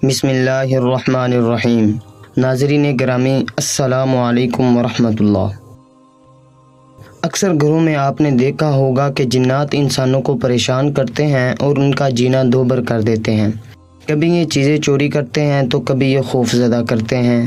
بسم اللہ الرحمن الرحیم۔ ناظرین گرامی، السلام علیکم ورحمۃ اللہ۔ اکثر گھروں میں آپ نے دیکھا ہوگا کہ جنات انسانوں کو پریشان کرتے ہیں اور ان کا جینا دوبر کر دیتے ہیں۔ کبھی یہ چیزیں چوری کرتے ہیں تو کبھی یہ خوف زدہ کرتے ہیں۔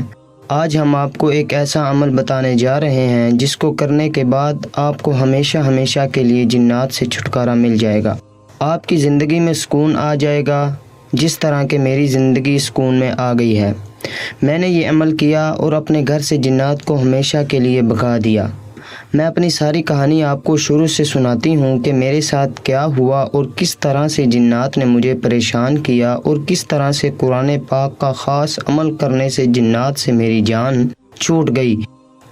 آج ہم آپ کو ایک ایسا عمل بتانے جا رہے ہیں جس کو کرنے کے بعد آپ کو ہمیشہ کے لیے جنات سے چھٹکارا مل جائے گا۔ آپ کی زندگی میں سکون آ جائے گا، جس طرح کہ میری زندگی سکون میں آ گئی ہے۔ میں نے یہ عمل کیا اور اپنے گھر سے جنات کو ہمیشہ کے لیے بھگا دیا۔ میں اپنی ساری کہانی آپ کو شروع سے سناتی ہوں کہ میرے ساتھ کیا ہوا اور کس طرح سے جنات نے مجھے پریشان کیا اور کس طرح سے قرآن پاک کا خاص عمل کرنے سے جنات سے میری جان چھوٹ گئی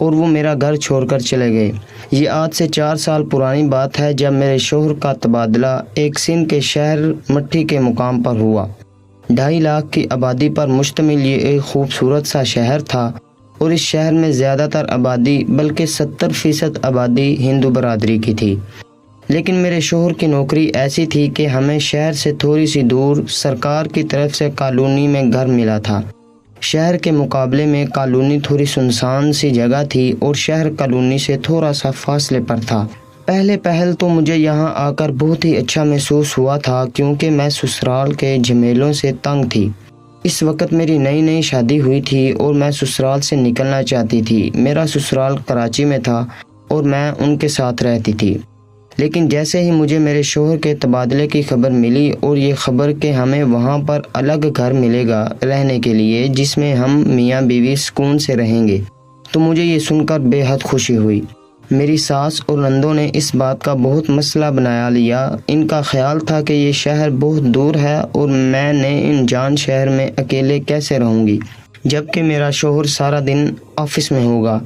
اور وہ میرا گھر چھوڑ کر چلے گئے۔ یہ آج سے 4 سال پرانی بات ہے، جب میرے شوہر کا تبادلہ ایک سندھ کے شہر مٹھی کے مقام پر ہوا۔ 2.5 لاکھ کی آبادی پر مشتمل یہ ایک خوبصورت سا شہر تھا اور اس شہر میں زیادہ تر آبادی بلکہ 70% آبادی ہندو برادری کی تھی۔ لیکن میرے شوہر کی نوکری ایسی تھی کہ ہمیں شہر سے تھوڑی سی دور سرکار کی طرف سے کالونی میں گھر ملا تھا۔ شہر کے مقابلے میں کالونی تھوڑی سنسان سی جگہ تھی اور شہر کالونی سے تھوڑا سا فاصلے پر تھا۔ پہل تو مجھے یہاں آ کر بہت ہی اچھا محسوس ہوا تھا، کیونکہ میں سسرال کے جھمیلوں سے تنگ تھی۔ اس وقت میری نئی شادی ہوئی تھی اور میں سسرال سے نکلنا چاہتی تھی۔ میرا سسرال کراچی میں تھا اور میں ان کے ساتھ رہتی تھی۔ لیکن جیسے ہی مجھے میرے شوہر کے تبادلے کی خبر ملی اور یہ خبر کہ ہمیں وہاں پر الگ گھر ملے گا رہنے کے لیے جس میں ہم میاں بیوی سکون سے رہیں گے، تو مجھے یہ سن کر بے حد خوشی ہوئی۔ میری ساس اور نندوں نے اس بات کا بہت مسئلہ بنا لیا۔ ان کا خیال تھا کہ یہ شہر بہت دور ہے اور میں نے ان جان شہر میں اکیلے کیسے رہوں گی، جبکہ میرا شوہر سارا دن آفس میں ہوگا۔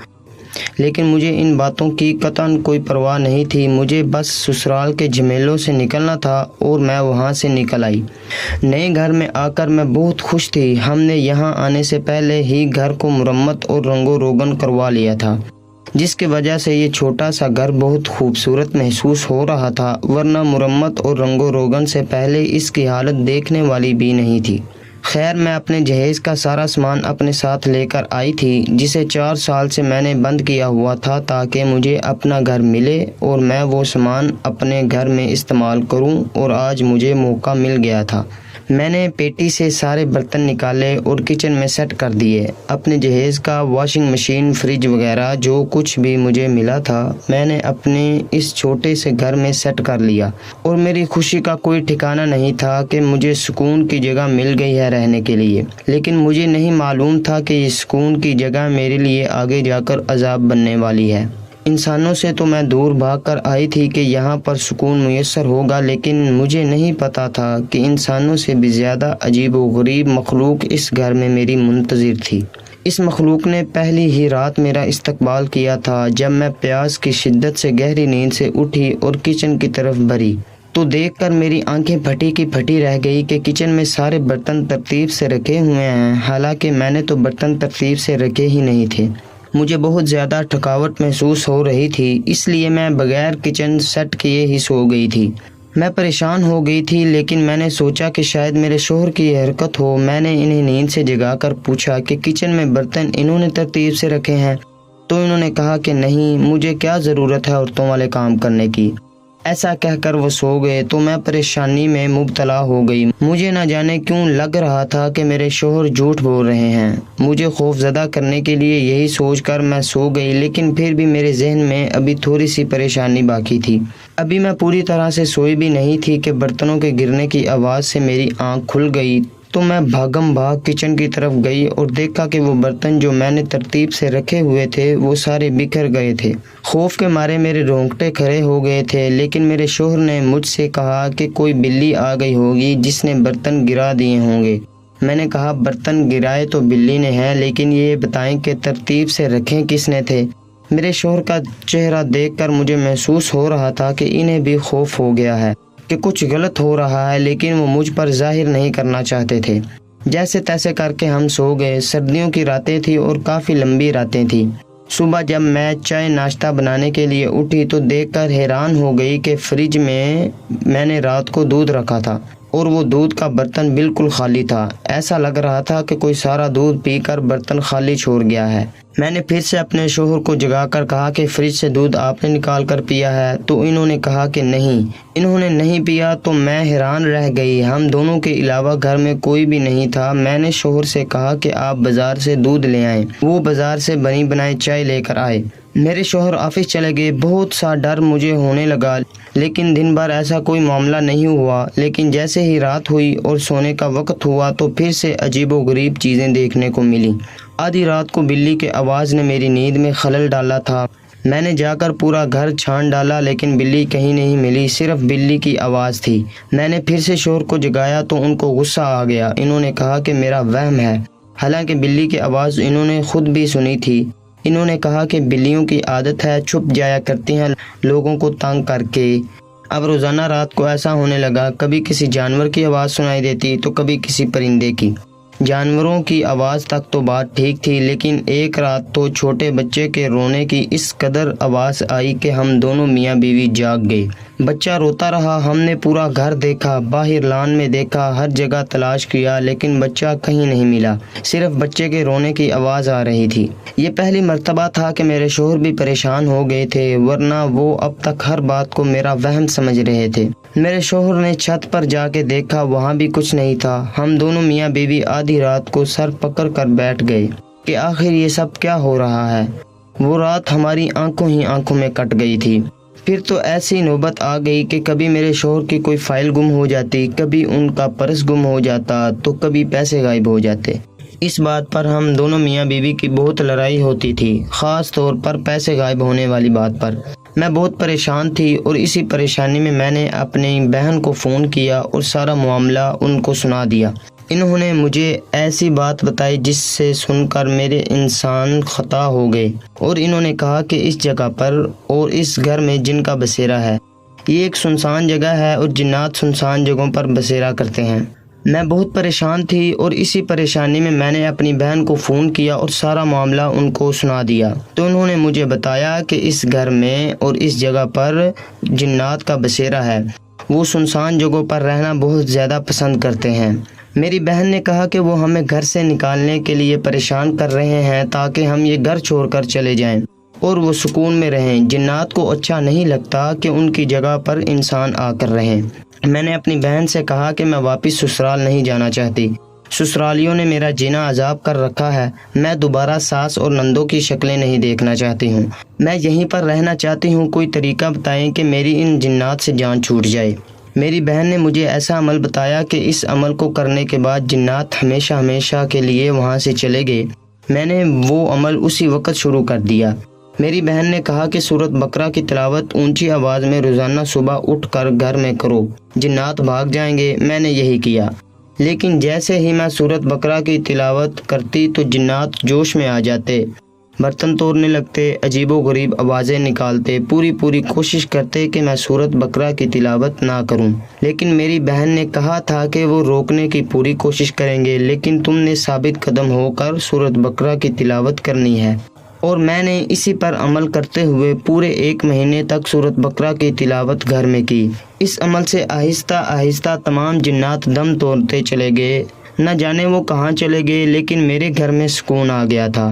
لیکن مجھے ان باتوں کی قطعاً کوئی پرواہ نہیں تھی۔ مجھے بس سسرال کے جھمیلوں سے نکلنا تھا اور میں وہاں سے نکل آئی۔ نئے گھر میں آ کر میں بہت خوش تھی۔ ہم نے یہاں آنے سے پہلے ہی گھر کو مرمت اور رنگ و روگن کروا لیا تھا، جس کی وجہ سے یہ چھوٹا سا گھر بہت خوبصورت محسوس ہو رہا تھا، ورنہ مرمت اور رنگ و روگن سے پہلے اس کی حالت دیکھنے والی بھی نہیں تھی۔ خیر، میں اپنے جہیز کا سارا سامان اپنے ساتھ لے کر آئی تھی، جسے 4 سال سے میں نے بند کیا ہوا تھا تاکہ مجھے اپنا گھر ملے اور میں وہ سامان اپنے گھر میں استعمال کروں، اور آج مجھے موقع مل گیا تھا۔ میں نے پیٹی سے سارے برتن نکالے اور کچن میں سیٹ کر دیے۔ اپنے جہیز کا واشنگ مشین، فریج وغیرہ جو کچھ بھی مجھے ملا تھا میں نے اپنے اس چھوٹے سے گھر میں سیٹ کر لیا، اور میری خوشی کا کوئی ٹھکانہ نہیں تھا کہ مجھے سکون کی جگہ مل گئی ہے رہنے کے لیے۔ لیکن مجھے نہیں معلوم تھا کہ یہ سکون کی جگہ میرے لیے آگے جا کر عذاب بننے والی ہے۔ انسانوں سے تو میں دور بھاگ کر آئی تھی کہ یہاں پر سکون میسر ہوگا، لیکن مجھے نہیں پتا تھا کہ انسانوں سے بھی زیادہ عجیب و غریب مخلوق اس گھر میں میری منتظر تھی۔ اس مخلوق نے پہلی ہی رات میرا استقبال کیا تھا۔ جب میں پیاس کی شدت سے گہری نیند سے اٹھی اور کچن کی طرف بڑھی تو دیکھ کر میری آنکھیں پھٹی کی پھٹی رہ گئی کہ کچن میں سارے برتن ترتیب سے رکھے ہوئے ہیں، حالانکہ میں نے تو برتن ترتیب سے رکھے ہی نہیں تھے۔ مجھے بہت زیادہ تھکاوٹ محسوس ہو رہی تھی، اس لیے میں بغیر کچن سیٹ کیے ہی سو گئی تھی۔ میں پریشان ہو گئی تھی، لیکن میں نے سوچا کہ شاید میرے شوہر کی یہ حرکت ہو۔ میں نے انہیں نیند سے جگا کر پوچھا کہ کچن میں برتن انہوں نے ترتیب سے رکھے ہیں، تو انہوں نے کہا کہ نہیں، مجھے کیا ضرورت ہے عورتوں والے کام کرنے کی۔ ایسا کہہ کر وہ سو گئے تو میں پریشانی میں مبتلا ہو گئی۔ مجھے نہ جانے کیوں لگ رہا تھا کہ میرے شوہر جھوٹ بول رہے ہیں۔ مجھے خوف زدہ کرنے کے لیے یہی سوچ کر میں سو گئی، لیکن پھر بھی میرے ذہن میں ابھی تھوڑی سی پریشانی باقی تھی۔ ابھی میں پوری طرح سے سوئی بھی نہیں تھی کہ برتنوں کے گرنے کی آواز سے میری آنکھ کھل گئی، تو میں بھاگم بھاگ کچن کی طرف گئی اور دیکھا کہ وہ برتن جو میں نے ترتیب سے رکھے ہوئے تھے وہ سارے بکھر گئے تھے۔ خوف کے مارے میرے رونگٹے کھڑے ہو گئے تھے، لیکن میرے شوہر نے مجھ سے کہا کہ کوئی بلی آ گئی ہوگی جس نے برتن گرا دیے ہوں گے۔ میں نے کہا برتن گرائے تو بلی نے ہیں، لیکن یہ بتائیں کہ ترتیب سے رکھیں کس نے تھے۔ میرے شوہر کا چہرہ دیکھ کر مجھے محسوس ہو رہا تھا کہ انہیں بھی خوف ہو گیا ہے کہ کچھ غلط ہو رہا ہے، لیکن وہ مجھ پر ظاہر نہیں کرنا چاہتے تھے۔ جیسے تیسے کر کے ہم سو گئے۔ سردیوں کی راتیں تھیں اور کافی لمبی راتیں تھیں۔ صبح جب میں چائے ناشتہ بنانے کے لیے اٹھی تو دیکھ کر حیران ہو گئی کہ فریج میں نے رات کو دودھ رکھا تھا۔ اور وہ دودھ کا برتن بالکل خالی تھا۔ ایسا لگ رہا تھا کہ کوئی سارا دودھ پی کر برتن خالی چھوڑ گیا ہے۔ میں نے پھر سے اپنے شوہر کو جگا کر کہا کہ فریج سے دودھ آپ نے نکال کر پیا ہے؟ تو انہوں نے کہا کہ نہیں۔ انہوں نے نہیں پیا تو میں حیران رہ گئی۔ ہم دونوں کے علاوہ گھر میں کوئی بھی نہیں تھا۔ میں نے شوہر سے کہا کہ آپ بازار سے دودھ لے آئیں۔ وہ بازار سے بنی بنائی چائے لے کر آئے۔ میرے شوہر آفس چلے گئے۔ بہت سا ڈر مجھے ہونے لگا، لیکن دن بھر ایسا کوئی معاملہ نہیں ہوا۔ لیکن جیسے ہی رات ہوئی اور سونے کا وقت ہوا تو پھر سے عجیب و غریب چیزیں دیکھنے کو ملی۔ آدھی رات کو بلی کے آواز نے میری نیند میں خلل ڈالا تھا۔ میں نے جا کر پورا گھر چھان ڈالا لیکن بلی کہیں نہیں ملی، صرف بلی کی آواز تھی۔ میں نے پھر سے شوہر کو جگایا تو ان کو غصہ آ گیا۔ انہوں نے کہا کہ میرا وہم ہے، حالانکہ بلی کی آواز انہوں نے خود بھی سنی تھی۔ انہوں نے کہا کہ بلیوں کی عادت ہے، چھپ جایا کرتی ہیں لوگوں کو تنگ کر کے۔ اب روزانہ رات کو ایسا ہونے لگا، کبھی کسی جانور کی آواز سنائی دیتی تو کبھی کسی پرندے کی۔ جانوروں کی آواز تک تو بات ٹھیک تھی، لیکن ایک رات تو چھوٹے بچے کے رونے کی اس قدر آواز آئی کہ ہم دونوں میاں بیوی جاگ گئے۔ بچہ روتا رہا۔ ہم نے پورا گھر دیکھا، باہر لان میں دیکھا، ہر جگہ تلاش کیا، لیکن بچہ کہیں نہیں ملا، صرف بچے کے رونے کی آواز آ رہی تھی۔ یہ پہلی مرتبہ تھا کہ میرے شوہر بھی پریشان ہو گئے تھے، ورنہ وہ اب تک ہر بات کو میرا وہم سمجھ رہے تھے۔ میرے شوہر نے چھت پر جا کے دیکھا، وہاں بھی کچھ نہیں تھا۔ ہم دونوں میاں بیوی آدھی رات کو سر پکڑ کر بیٹھ گئے کہ آخر یہ سب کیا ہو رہا ہے۔ وہ رات ہماری آنکھوں ہی آنکھوں میں کٹ گئی تھی۔ پھر تو ایسی نوبت آ گئی کہ کبھی میرے شوہر کی کوئی فائل گم ہو جاتی، کبھی ان کا پرس گم ہو جاتا تو کبھی پیسے غائب ہو جاتے۔ اس بات پر ہم دونوں میاں بیوی کی بہت لڑائی ہوتی تھی، خاص طور پر پیسے غائب ہونے والی بات پر۔ میں بہت پریشان تھی اور اسی پریشانی میں نے اپنی بہن کو فون کیا اور سارا معاملہ ان کو سنا دیا۔ انہوں نے مجھے ایسی بات بتائی جس سے سن کر میرے انسان خطا ہو گئے، اور انہوں نے کہا کہ اس جگہ پر اور اس گھر میں جن کا بسیرا ہے۔ یہ ایک سنسان جگہ ہے اور جنات سنسان جگہوں پر بسیرا کرتے ہیں۔ میں بہت پریشان تھی اور اسی پریشانی میں نے اپنی بہن کو فون کیا اور سارا معاملہ ان کو سنا دیا۔ تو انہوں نے مجھے بتایا کہ اس گھر میں اور اس جگہ پر جنات کا بسیرا ہے۔ وہ سنسان جگہوں پر رہنا بہت زیادہ پسند کرتے ہیں۔ میری بہن نے کہا کہ وہ ہمیں گھر سے نکالنے کے لیے پریشان کر رہے ہیں تاکہ ہم یہ گھر چھوڑ کر چلے جائیں اور وہ سکون میں رہیں۔ جنات کو اچھا نہیں لگتا کہ ان کی جگہ پر انسان آ کر رہیں۔ میں نے اپنی بہن سے کہا کہ میں واپس سسرال نہیں جانا چاہتی۔ سسرالیوں نے میرا جینا عذاب کر رکھا ہے۔ میں دوبارہ ساس اور نندوں کی شکلیں نہیں دیکھنا چاہتی ہوں۔ میں یہیں پر رہنا چاہتی ہوں۔ کوئی طریقہ بتائیں کہ میری ان جنات سے جان چھوٹ جائے۔ میری بہن نے مجھے ایسا عمل بتایا کہ اس عمل کو کرنے کے بعد جنات ہمیشہ ہمیشہ کے لیے وہاں سے چلے گئے۔ میں نے وہ عمل اسی وقت شروع کر دیا۔ میری بہن نے کہا کہ سورۃ بقرہ کی تلاوت اونچی آواز میں روزانہ صبح اٹھ کر گھر میں کرو، جنات بھاگ جائیں گے۔ میں نے یہی کیا، لیکن جیسے ہی میں سورۃ بقرہ کی تلاوت کرتی تو جنات جوش میں آ جاتے، برتن توڑنے لگتے، عجیب و غریب آوازیں نکالتے، پوری کوشش کرتے کہ میں سورۃ بقرہ کی تلاوت نہ کروں۔ لیکن میری بہن نے کہا تھا کہ وہ روکنے کی پوری کوشش کریں گے، لیکن تم نے ثابت قدم ہو کر سورۃ بقرہ کی تلاوت کرنی ہے۔ اور میں نے اسی پر عمل کرتے ہوئے پورے 1 مہینے تک سورۃ بقرہ کی تلاوت گھر میں کی۔ اس عمل سے آہستہ آہستہ تمام جنات دم توڑتے چلے گئے۔ نہ جانے وہ کہاں چلے گئے، لیکن میرے گھر میں سکون آ گیا تھا۔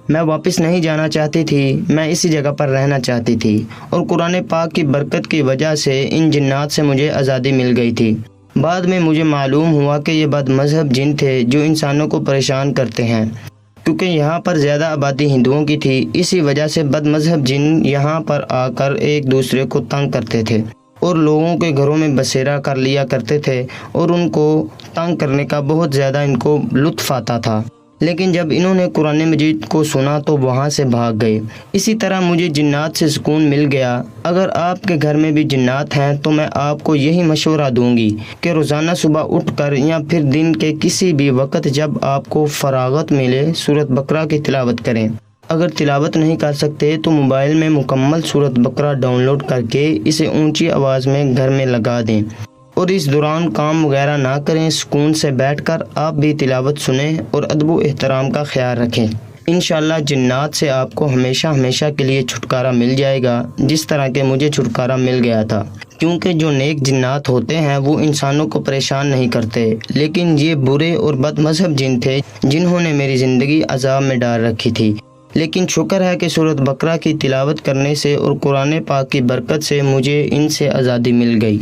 میں واپس نہیں جانا چاہتی تھی، میں اسی جگہ پر رہنا چاہتی تھی، اور قرآن پاک کی برکت کی وجہ سے ان جنات سے مجھے آزادی مل گئی تھی۔ بعد میں مجھے معلوم ہوا کہ یہ بد مذہب جن تھے جو انسانوں کو پریشان کرتے ہیں۔ کیونکہ یہاں پر زیادہ آبادی ہندوؤں کی تھی، اسی وجہ سے بد مذہب جن یہاں پر آ کر ایک دوسرے کو تنگ کرتے تھے اور لوگوں کے گھروں میں بسیرا کر لیا کرتے تھے، اور ان کو تنگ کرنے کا بہت زیادہ ان کو لطف آتا تھا۔ لیکن جب انہوں نے قرآن مجید کو سنا تو وہاں سے بھاگ گئے۔ اسی طرح مجھے جنات سے سکون مل گیا۔ اگر آپ کے گھر میں بھی جنات ہیں تو میں آپ کو یہی مشورہ دوں گی کہ روزانہ صبح اٹھ کر یا پھر دن کے کسی بھی وقت جب آپ کو فراغت ملے سورۃ بقرہ کی تلاوت کریں۔ اگر تلاوت نہیں کر سکتے تو موبائل میں مکمل سورۃ بقرہ ڈاؤن لوڈ کر کے اسے اونچی آواز میں گھر میں لگا دیں، اور اس دوران کام وغیرہ نہ کریں، سکون سے بیٹھ کر آپ بھی تلاوت سنیں اور ادب و احترام کا خیال رکھیں۔ انشاءاللہ جنات سے آپ کو ہمیشہ ہمیشہ کے لیے چھٹکارا مل جائے گا، جس طرح کہ مجھے چھٹکارا مل گیا تھا۔ کیونکہ جو نیک جنات ہوتے ہیں وہ انسانوں کو پریشان نہیں کرتے، لیکن یہ برے اور بد مذہب جن تھے جنہوں نے میری زندگی عذاب میں ڈال رکھی تھی۔ لیکن شکر ہے کہ سورۃ بقرہ کی تلاوت کرنے سے اور قرآن پاک کی برکت سے مجھے ان سے آزادی مل گئی۔